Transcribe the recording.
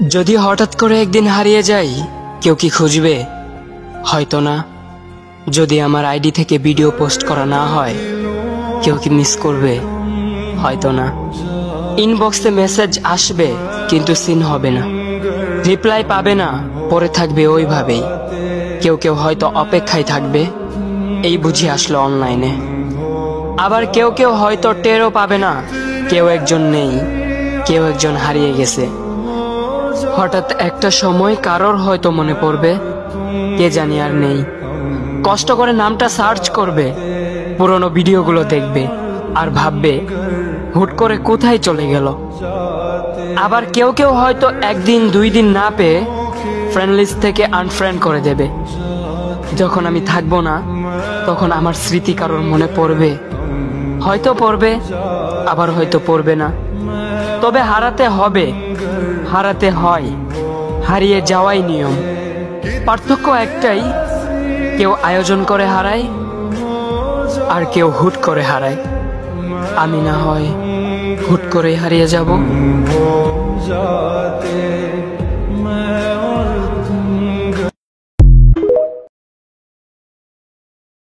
যদি হঠাৎ করে একদিন হারিয়ে যাই, কেউ কি খুঁজবে? হয়তো না। যদি আমার আইডি থেকে ভিডিও পোস্ট করা না হয়, কেউ কি মিস করবে? হয়তো না। ইনবক্সে মেসেজ আসবে কিন্তু সিন হবে না, রিপ্লাই পাবে না, পরে থাকবে ওইভাবেই। কেউ কেউ হয়তো অপেক্ষায় থাকবে, এই বুঝি আসলো অনলাইনে। আবার কেউ কেউ হয়তো টেরও পাবে না, কেউ একজন নেই, কেউ একজন হারিয়ে গেছে। হঠাৎ একটা সময় কারোর হয়তো মনে পড়বে, কে জানি আর নেই। কষ্ট করে নামটা সার্চ করবে, পুরনো ভিডিওগুলো দেখবে আর ভাববে হুট করে কোথায় চলে গেল। আবার কেউ কেউ হয়তো একদিন দুই দিন না পেয়ে ফ্রেন্ড লিস্ট থেকে আনফ্রেন্ড করে দেবে। যখন আমি থাকবো না, তখন আমার স্মৃতি কারোর মনে পড়বে, হয়তো পড়বে, আবার হয়তো পড়বে না। তবে হারাতে হবে, হারাতে হয়, হারিয়ে যাওয়াই নিয়ম। পার্থক্য একটাই, কেউ আয়োজন করে হারায় আর কেউ হুট করে হারায়। আমি না হয় হুট করে হারিয়ে যাব।